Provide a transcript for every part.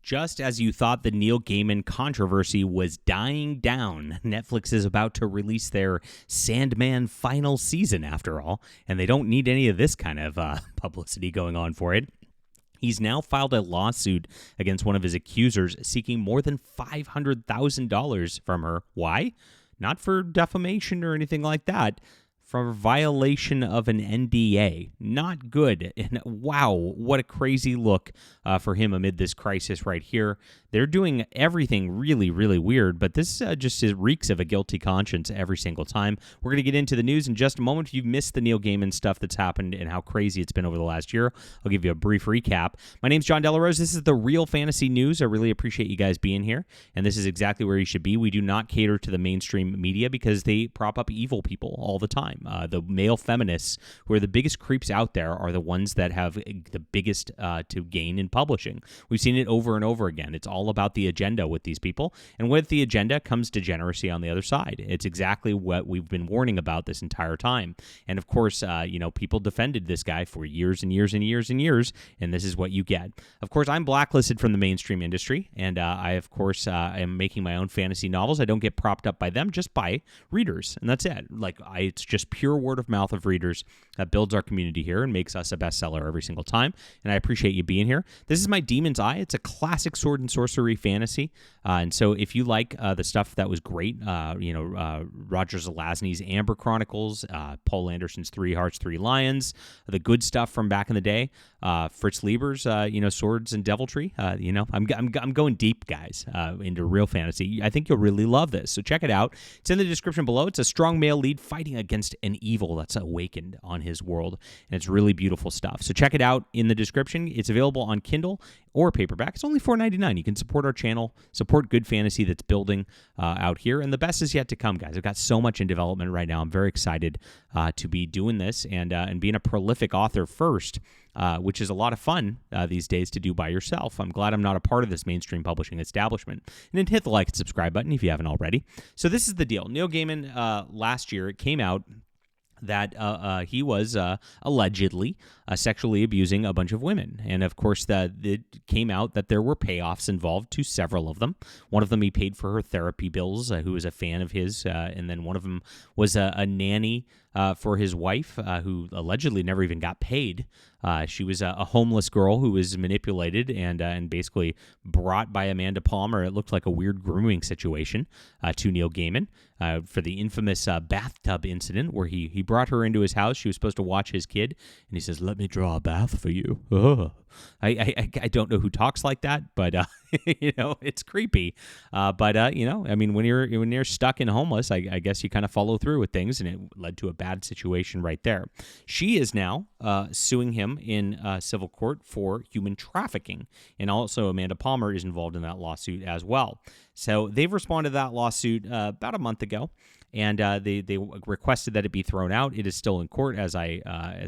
Just as you thought the Neil Gaiman controversy was dying down, Netflix is about to release their Sandman final season after all, and they don't need any of this kind of publicity going on for it. He's now filed a lawsuit against one of his accusers seeking more than $500,000 from her. Why? Not for defamation or anything like that. For violation of an NDA. Not good. And wow, what a crazy look for him amid this crisis right here. They're doing everything really, really weird, but this just reeks of a guilty conscience every single time. We're going to get into the news in just a moment. If you've missed the Neil Gaiman stuff that's happened and how crazy it's been over the last year, I'll give you a brief recap. My name's John Delarose. This is the Real Fantasy News. I really appreciate you guys being here, and this is exactly where you should be. We do not cater to the mainstream media because they prop up evil people all the time. The male feminists, who are the biggest creeps out there, are the ones that have the biggest to gain in publishing. We've seen it over and over again. It's all about the agenda with these people, and with the agenda comes degeneracy on the other side. It's exactly what we've been warning about this entire time. And of course, people defended this guy for years and years and years and years, and this is what you get. Of course, I'm blacklisted from the mainstream industry, and I, of course, am making my own fantasy novels. I don't get propped up by them, just by readers, and that's it. It's just pure word of mouth of readers that builds our community here and makes us a bestseller every single time, and I appreciate you being here. This is my Demon's Eye. It's a classic sword and sorcery fantasy, and so if you like the stuff that was great, Roger Zelazny's Amber Chronicles, Paul Anderson's Three Hearts, Three Lions, the good stuff from back in the day, Fritz Lieber's Swords and Deviltry, I'm going deep, guys, into real fantasy. I think you'll really love this, so check it out. It's in the description below. It's a strong male lead fighting against an evil that's awakened on his world, and it's really beautiful stuff. So check it out in the description. It's available on Kindle or paperback. It's only $4.99. You can support our channel, support good fantasy that's building out here, and the best is yet to come, guys. I've got so much in development right now. I'm very excited to be doing this and being a prolific author first, which is a lot of fun these days to do by yourself. I'm glad I'm not a part of this mainstream publishing establishment. And then hit the like and subscribe button if you haven't already. So this is the deal. Neil Gaiman, last year, it came out that he was allegedly sexually abusing a bunch of women. And of course, it came out that there were payoffs involved to several of them. One of them, he paid for her therapy bills, who was a fan of his. And then one of them was a nanny for his wife, who allegedly never even got paid. She was a homeless girl who was manipulated and basically brought by Amanda Palmer. It looked like a weird grooming situation to Neil Gaiman for the infamous bathtub incident where he brought her into his house. She was supposed to watch his kid, and he says, "Let me draw a bath for you." Oh. I don't know who talks like that, but it's creepy. When you're stuck and homeless, I guess you kind of follow through with things, and it led to a bad situation right there. She is now suing him in civil court for human trafficking, and also Amanda Palmer is involved in that lawsuit as well. So they've responded to that lawsuit about a month ago, and they requested that it be thrown out. It is still in court, as I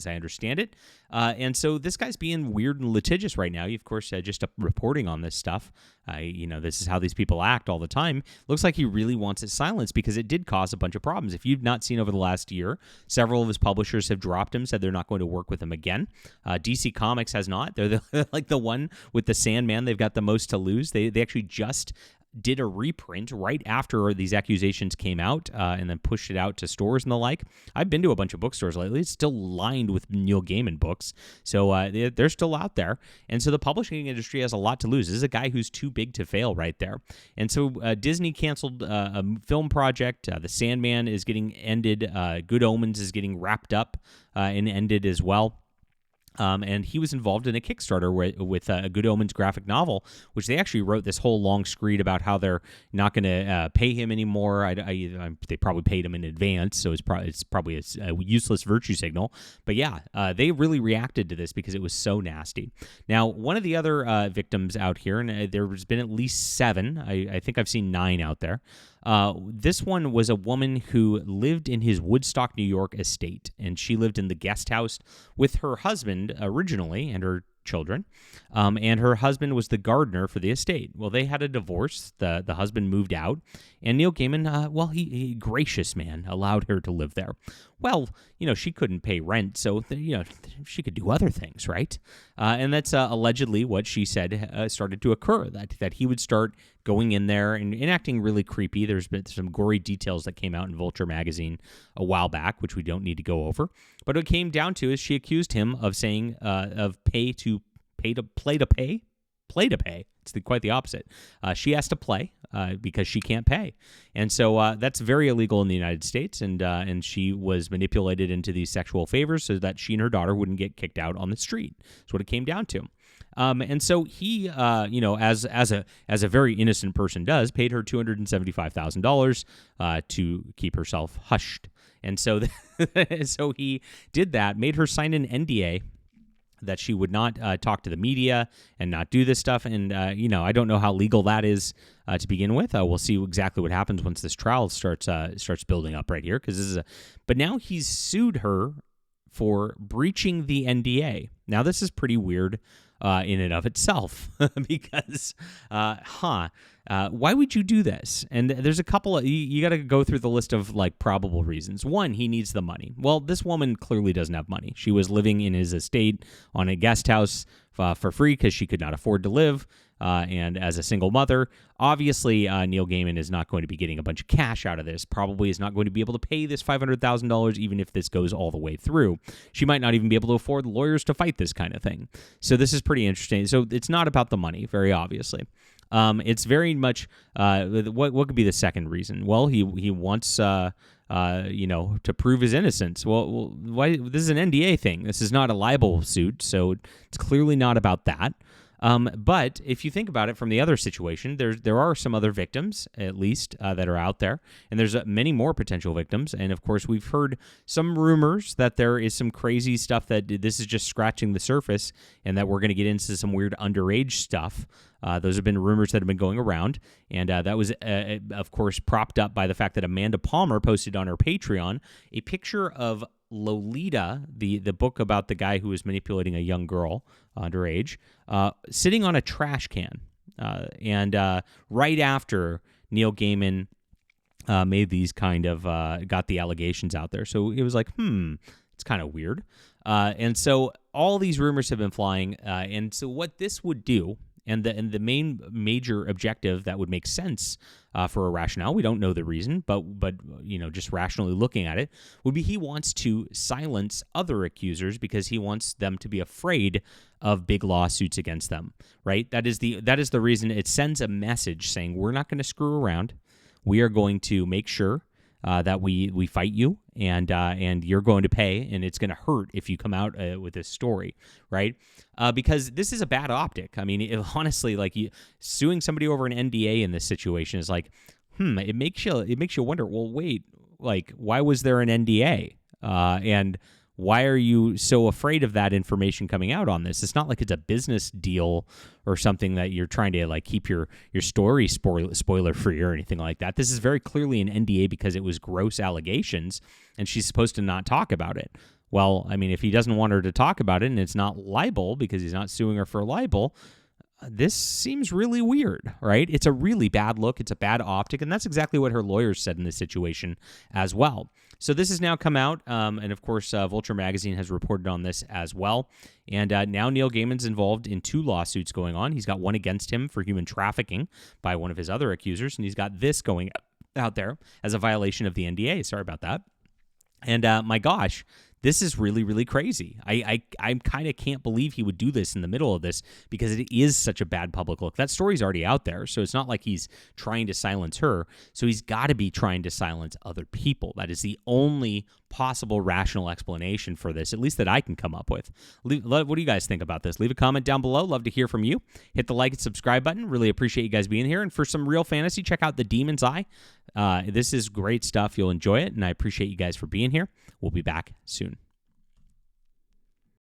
understand it. And so this guy's being weird and litigious right now. Of course, just reporting on this stuff. This is how these people act all the time. Looks like he really wants it silenced because it did cause a bunch of problems. If you've not seen over the last year, several of his publishers have dropped him, said they're not going to work with him again. DC Comics has not. They're the one with the Sandman. They've got the most to lose. They actually just did a reprint right after these accusations came out and then pushed it out to stores and the like. I've been to a bunch of bookstores lately. It's still lined with Neil Gaiman books. So they're still out there. And so the publishing industry has a lot to lose. This is a guy who's too big to fail right there. And so Disney canceled a film project. The Sandman is getting ended. Good Omens is getting wrapped up and ended as well. And he was involved in a Kickstarter with a Good Omens graphic novel, which they actually wrote this whole long screed about how they're not going to pay him anymore. They probably paid him in advance, so it's probably a useless virtue signal. But yeah, they really reacted to this because it was so nasty. Now, one of the other victims out here, and there's been at least 7. I think I've seen 9 out there. This one was a woman who lived in his Woodstock, New York estate, and she lived in the guest house with her husband originally and her children, and her husband was the gardener for the estate. Well, they had a divorce. The husband moved out, and Neil Gaiman, he gracious man, allowed her to live there. well, she couldn't pay rent, so she could do other things, right? And that's allegedly what she said started to occur. That he would start going in there and acting really creepy. There's been some gory details that came out in Vulture magazine a while back, which we don't need to go over. But what it came down to is she accused him of saying of play to pay. It's quite the opposite. She has to play because she can't pay, and so that's very illegal in the United States. And she was manipulated into these sexual favors so that she and her daughter wouldn't get kicked out on the street. That's what it came down to. And so he, as a very innocent person does, paid her $275,000 to keep herself hushed. And so so he did that, made her sign an NDA that she would not talk to the media and not do this stuff. And, I don't know how legal that is to begin with. We'll see exactly what happens once this trial starts building up right here. But now he's sued her for breaching the NDA. Now, this is pretty weird in and of itself because, why would you do this? And there's a couple of, you got to go through the list of like probable reasons. One, he needs the money. Well, this woman clearly doesn't have money. She was living in his estate on a guest house for free because she could not afford to live. And as a single mother, obviously Neil Gaiman is not going to be getting a bunch of cash out of this, probably is not going to be able to pay this $500,000 even if this goes all the way through. She might not even be able to afford lawyers to fight this kind of thing. So this is pretty interesting. So it's not about the money, very obviously. It's very much what could be the second reason? Well, he wants to prove his innocence. Well, why? This is an NDA thing. This is not a libel suit, so it's clearly not about that. But if you think about it from the other situation, there are some other victims, at least, that are out there, and there's many more potential victims. And of course, we've heard some rumors that there is some crazy stuff that this is just scratching the surface, and that we're going to get into some weird underage stuff. Those have been rumors that have been going around, and that was, of course, propped up by the fact that Amanda Palmer posted on her Patreon a picture of Lolita, the book about the guy who was manipulating a young girl underage, sitting on a trash can. And right after Neil Gaiman made these kind of, got the allegations out there. So it was like, it's kind of weird. And so all these rumors have been flying. And so what this would do, and the main major objective that would make sense for a rationale, we don't know the reason, but just rationally looking at it, would be he wants to silence other accusers because he wants them to be afraid of big lawsuits against them, right? That is the reason. It sends a message saying we're not going to screw around. We are going to make sure that we fight you, and you're going to pay, and it's going to hurt if you come out with this story, right? Because this is a bad optic. I mean, honestly, suing somebody over an NDA in this situation is like, it makes you wonder. Well, wait, why was there an NDA? And why are you so afraid of that information coming out on this? It's not like it's a business deal or something that you're trying to keep your story spoiler free or anything like that. This is very clearly an NDA because it was gross allegations, and she's supposed to not talk about it. Well, I mean, if he doesn't want her to talk about it and it's not libel because he's not suing her for libel, this seems really weird, right? It's a really bad look. It's a bad optic, and that's exactly what her lawyers said in this situation as well. So this has now come out, and of course, Vulture Magazine has reported on this as well. And now Neil Gaiman's involved in 2 lawsuits going on. He's got one against him for human trafficking by one of his other accusers, and he's got this going out there as a violation of the NDA. Sorry about that. And my gosh, this is really, really crazy. I kind of can't believe he would do this in the middle of this because it is such a bad public look. That story's already out there, so it's not like he's trying to silence her. So he's got to be trying to silence other people. That is the only possible rational explanation for this, at least that I can come up with. What do you guys think about this? Leave a comment down below. Love to hear from you. Hit the like and subscribe button. Really appreciate you guys being here. And for some real fantasy, check out The Demon's Eye. This is great stuff. You'll enjoy it, and I appreciate you guys for being here. We'll be back soon.